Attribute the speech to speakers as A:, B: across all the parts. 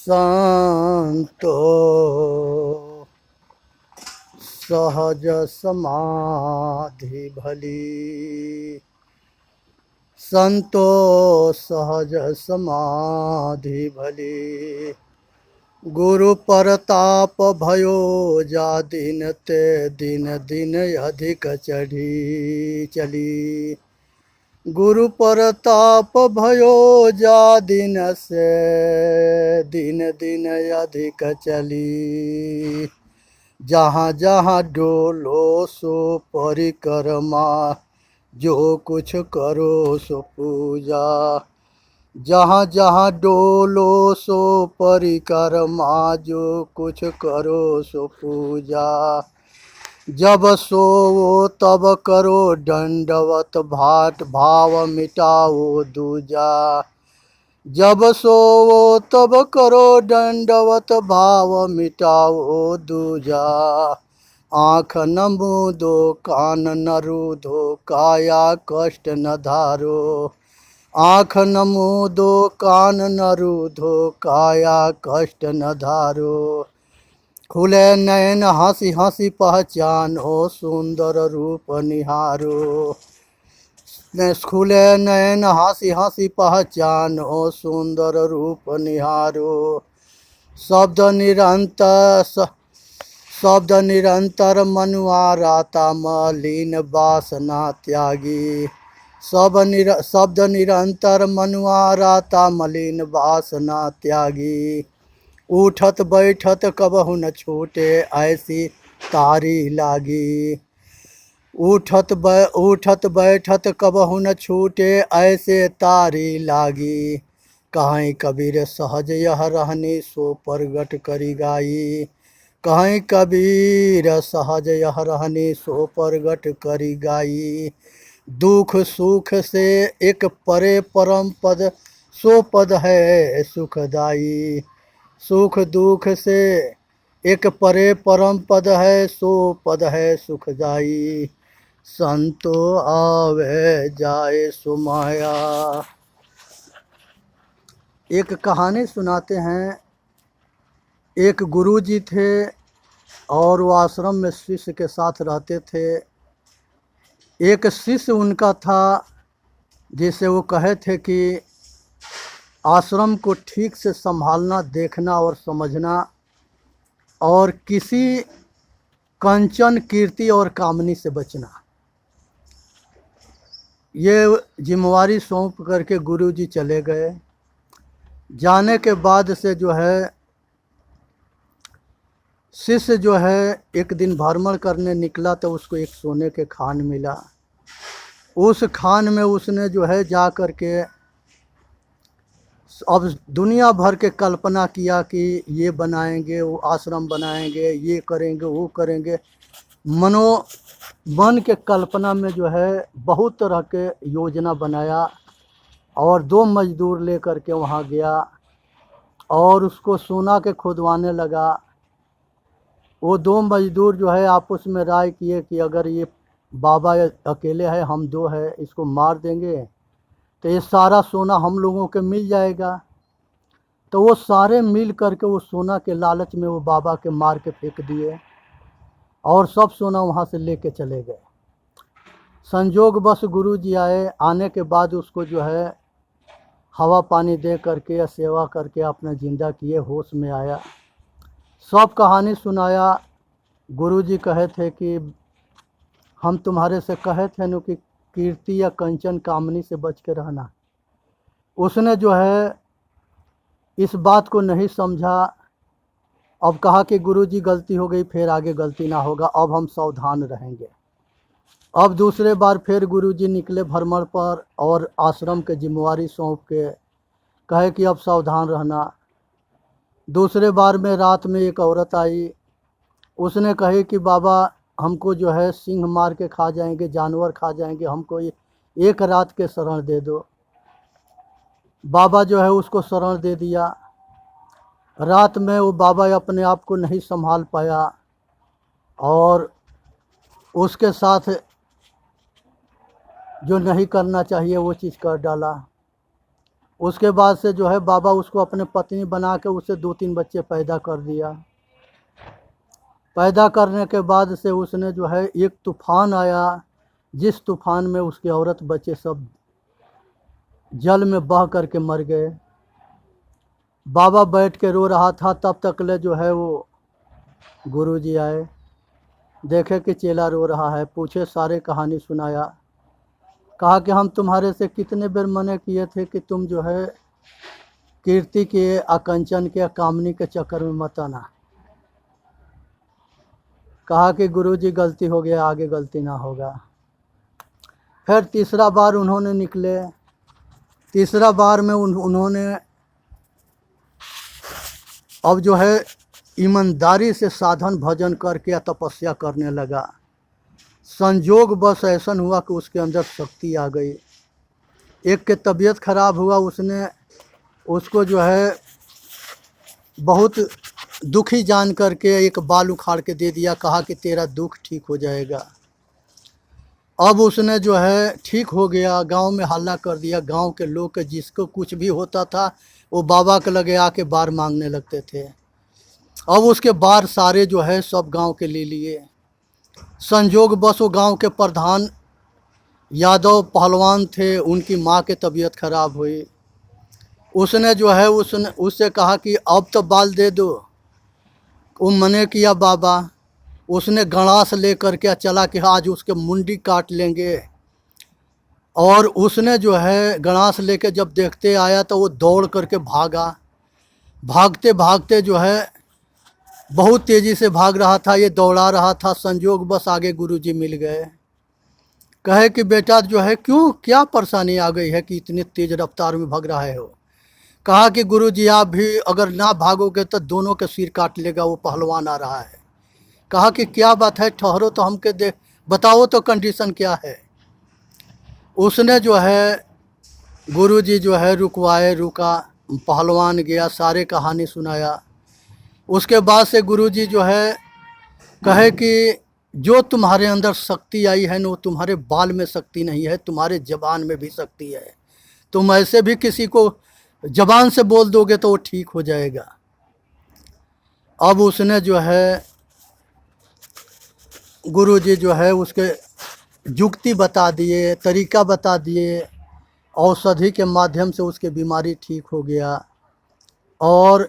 A: संतो सहज समाधि भली, संतो सहज समाधि भली। गुरु परताप भयो जा दिन ते दिन दिन अधिक चढ़ी चली। गुरु परताप भयो जा दिन से दिन दिन अधिक चली। जहाँ जहाँ डोलो सो परिक्रमा, जो कुछ करो सो पूजा। जहाँ जहाँ डोलो सो परिक्रमा, जो कुछ करो सो पूजा। जब सोवो तब करो दंडवत भाट, भाव मिटाओ दूजा। जब सोवो तब करो दंडवत, भाव मिटाओ दूजा। आँख न मूंदो कान न रूधो, काया कष्ट न धारो। आँख न मूंदो कान न रूधो, काया कष्ट न धारो। खुले नयन हंसी हंसी पहचानो, सुंदर रूप निहारो। खुले नयन हंसी हंसी पहचानो, सुंदर रूप निहारो। शब्द निरंतर मनुआराता, मलिन वासना त्यागी। शब्द निरंतर मनुआराता, मलिन वासना त्यागी। उठत बैठत कबहु न छूटे, ऐसी तारी लागी। उठत बैठत कबहु न छूटे, ऐसे तारी लागी। कहीं कबीर सहज यह रहनी, सो प्रगट करी गाई। कहीं कबीर सहज यह रहनी, सो प्रगट करी गाई। दुख सुख से एक परे परम पद, सो पद है सुखदाई। सुख दुख से एक परे परम पद है, सो पद है सुखदाई। संतो आवे जाए सुमाया। एक कहानी सुनाते हैं। एक गुरुजी थे और वो आश्रम में शिष्य के साथ रहते थे। एक शिष्य उनका था जिसे वो कहे थे कि आश्रम को ठीक से संभालना, देखना और समझना, और किसी कंचन कीर्ति और कामनी से बचना। ये जिम्मेवारी सौंप करके गुरुजी चले गए। जाने के बाद से जो है शिष्य जो है एक दिन भ्रमण करने निकला, तो उसको एक सोने के खान मिला। उस खान में उसने जो है जा कर के अब दुनिया भर के कल्पना किया कि ये बनाएंगे, वो आश्रम बनाएंगे, ये करेंगे, वो करेंगे। मन के कल्पना में जो है बहुत तरह के योजना बनाया और 2 मजदूर लेकर के वहाँ गया और उसको सोना के खुदवाने लगा। वो 2 मजदूर जो है आपस में राय किए कि अगर ये बाबा अकेले है, हम 2 है, इसको मार देंगे तो ये सारा सोना हम लोगों के मिल जाएगा। तो वो सारे मिल करके वो सोना के लालच में वो बाबा के मार के फेंक दिए और सब सोना वहाँ से लेके चले गए। संजोग बस गुरुजी आए। आने के बाद उसको जो है हवा पानी दे करके या सेवा करके अपने ज़िंदा किए, होश में आया। सब कहानी सुनाया। गुरुजी कहे थे कि हम तुम्हारे से कहे थे न कि कीर्ति या कंचन कामनी से बच के रहना। उसने जो है इस बात को नहीं समझा। अब कहा कि गुरुजी गलती हो गई, फिर आगे गलती ना होगा, अब हम सावधान रहेंगे। अब दूसरे बार फिर गुरुजी निकले भ्रमण पर और आश्रम के जिम्मेवारी सौंप के कहे कि अब सावधान रहना। दूसरे बार में रात में एक औरत आई। उसने कही कि बाबा हमको जो है सिंह मार के खा जाएंगे, जानवर खा जाएंगे, हमको ये एक रात के शरण दे दो। बाबा जो है उसको शरण दे दिया। रात में वो बाबा अपने आप को नहीं संभाल पाया और उसके साथ जो नहीं करना चाहिए वो चीज़ कर डाला। उसके बाद से जो है बाबा उसको अपने पत्नी बना के उससे 2-3 बच्चे पैदा कर दिया। पैदा करने के बाद से उसने जो है एक तूफान आया, जिस तूफान में उसके औरत बच्चे सब जल में बह करके मर गए। बाबा बैठ के रो रहा था, तब तक ले जो है वो गुरुजी आए, देखे कि चेला रो रहा है, पूछे, सारे कहानी सुनाया। कहा कि हम तुम्हारे से कितने बार मना किए थे कि तुम जो है कीर्ति के, आकंचन के, कामनी के चक्कर में मत आना। कहा कि गुरुजी गलती हो गया, आगे गलती ना होगा। फिर तीसरा बार उन्होंने निकले। तीसरा बार में उन्होंने अब जो है ईमानदारी से साधन भजन करके तपस्या करने लगा। संजोग बस ऐसा हुआ कि उसके अंदर शक्ति आ गई। एक के तबीयत खराब हुआ, उसको जो है बहुत दुखी जान करके एक बाल उखाड़ के दे दिया, कहा कि तेरा दुख ठीक हो जाएगा। अब उसने जो है ठीक हो गया, गांव में हल्ला कर दिया। गांव के लोग के जिसको कुछ भी होता था वो बाबा के लगे आके बार मांगने लगते थे। अब उसके बार सारे जो है सब गांव के ले लिए। संजोग बस वो गांव के प्रधान यादव पहलवान थे, उनकी माँ की तबीयत खराब हुई। उसने जो है उससे कहा कि अब तो बाल दे दो। वो मने किया बाबा। उसने गणास ले करके चला कि आज उसके मुंडी काट लेंगे। और उसने जो है गणास लेके जब देखते आया तो वो दौड़ करके भागा। भागते भागते जो है बहुत तेज़ी से भाग रहा था, ये दौड़ा रहा था। संजोग बस आगे गुरुजी मिल गए। कहे कि बेटा जो है क्यों, क्या परेशानी आ गई है कि इतनी तेज़ रफ्तार में भाग रहा है हो। कहा कि गुरुजी आप भी अगर ना भागोगे तो दोनों के सिर काट लेगा, वो पहलवान आ रहा है। कहा कि क्या बात है, ठहरो तो हमके दे, बताओ तो कंडीशन क्या है। उसने जो है गुरुजी जो है रुकवाए, रुका, पहलवान गया, सारे कहानी सुनाया। उसके बाद से गुरुजी जो है कहे कि जो तुम्हारे अंदर शक्ति आई है ना, वो तुम्हारे बाल में शक्ति नहीं है, तुम्हारे जबान में भी शक्ति है। तुम ऐसे भी किसी को जबान से बोल दोगे तो वो ठीक हो जाएगा। अब उसने जो है गुरुजी जो है उसके युक्ति बता दिए, तरीका बता दिए, औषधि के माध्यम से उसकी बीमारी ठीक हो गया। और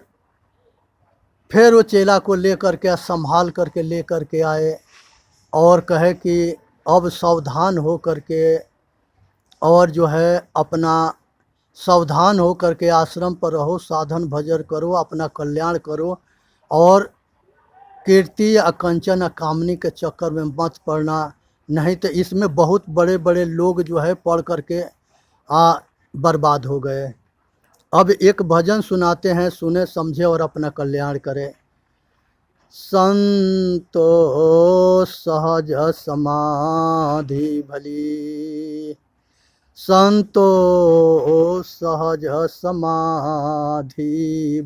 A: फिर वो चेला को ले करके संभाल करके ले करके आए और कहे कि अब सावधान हो करके और जो है अपना सावधान हो करके आश्रम पर रहो, साधन भजन करो, अपना कल्याण करो और कीर्ति या कंचन या कामनी के चक्कर में मत पड़ना, नहीं तो इसमें बहुत बड़े बड़े लोग जो है पढ़ करके बर्बाद हो गए। अब एक भजन सुनाते हैं, सुने समझे और अपना कल्याण करें। संतो सहज समाधि भली, संतो सहज समाधि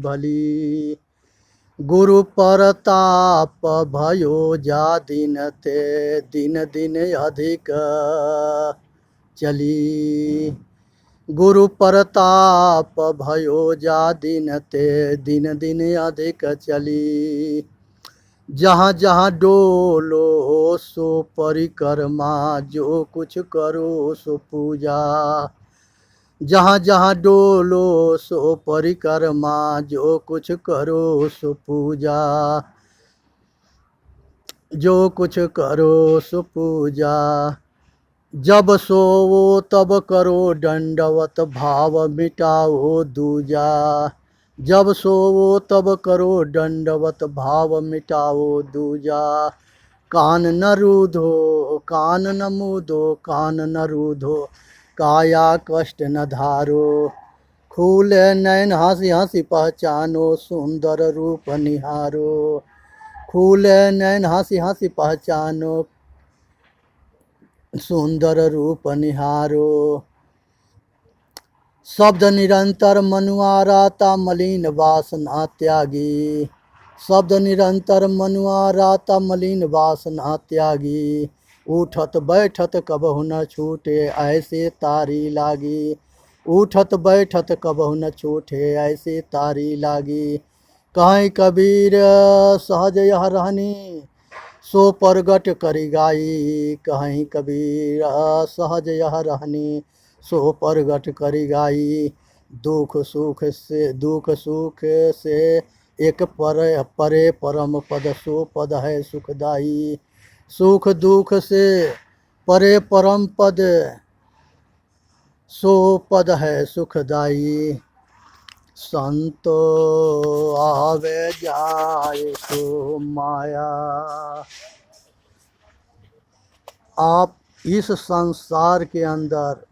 A: भली, गुरु परताप भयो जा दिन ते, दिन दिन अधिक चली, गुरु परताप भयो जा दिन ते, दिन दिन अधिक चली, जहाँ जहाँ डोलो सो परिक्रमा, जो कुछ करो सो पूजा, जहाँ जहाँ डोलो सो परिक्रमा, जो कुछ करो सो पूजा, जो कुछ करो सो पूजा, जब सोवो तब करो दंडवत, भाव मिटाओ दूजा, जब सोवो तब करो दंडवत, भाव मिटाओ दूजा, कान न रूधो, कान न मूधो, कान न रूधो, काया कष्ट न धारो, खूले नैन हंसी हंसी पहचानो, सुंदर रूप निहारो, खूले नैन हंसी हंसी पहचानो, सुंदर रूप निहारो, शब्द निरंतर मनुआराता, मलिन वासना त्यागी, शब्द निरंतर मनुआराता, मलिन वासना त्यागी, उठत बैठत कबहु न छूटे, ऐसे तारी लागी, उठत बैठत कबहु न छूटे, ऐसी तारी लागी। कहीं कबीर सहज यह रहनी, सो परगट करी गाई। कहीं कबीर सहज यह रहनी, सो परगट करी गाई। दुख सुख से एक परे परम पद, सो पद है सुखदाई। सुख दुख से परे परम पद, सो पद है सुखदाई। संतो आवे जाए तो माया। आप इस संसार के अंदर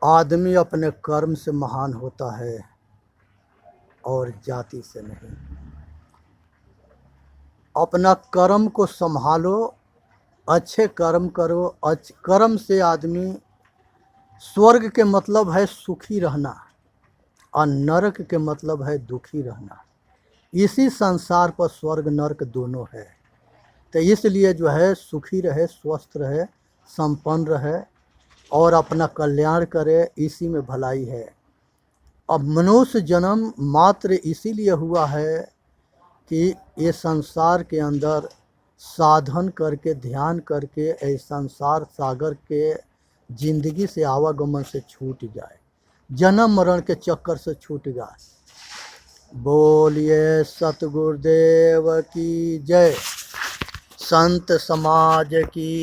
A: आदमी अपने कर्म से महान होता है और जाति से नहीं। अपना कर्म को संभालो, अच्छे कर्म करो। कर्म से आदमी, स्वर्ग के मतलब है सुखी रहना और नरक के मतलब है दुखी रहना। इसी संसार पर स्वर्ग नरक दोनों है। तो इसलिए जो है सुखी रहे, स्वस्थ रहे, संपन्न रहे और अपना कल्याण करे, इसी में भलाई है। अब मनुष्य जन्म मात्र इसीलिए हुआ है कि ये संसार के अंदर साधन करके, ध्यान करके इस संसार सागर के जिंदगी से, आवागमन से छूट जाए, जन्म मरण के चक्कर से छूट जाए। बोलिए सतगुरुदेव की जय, संत समाज की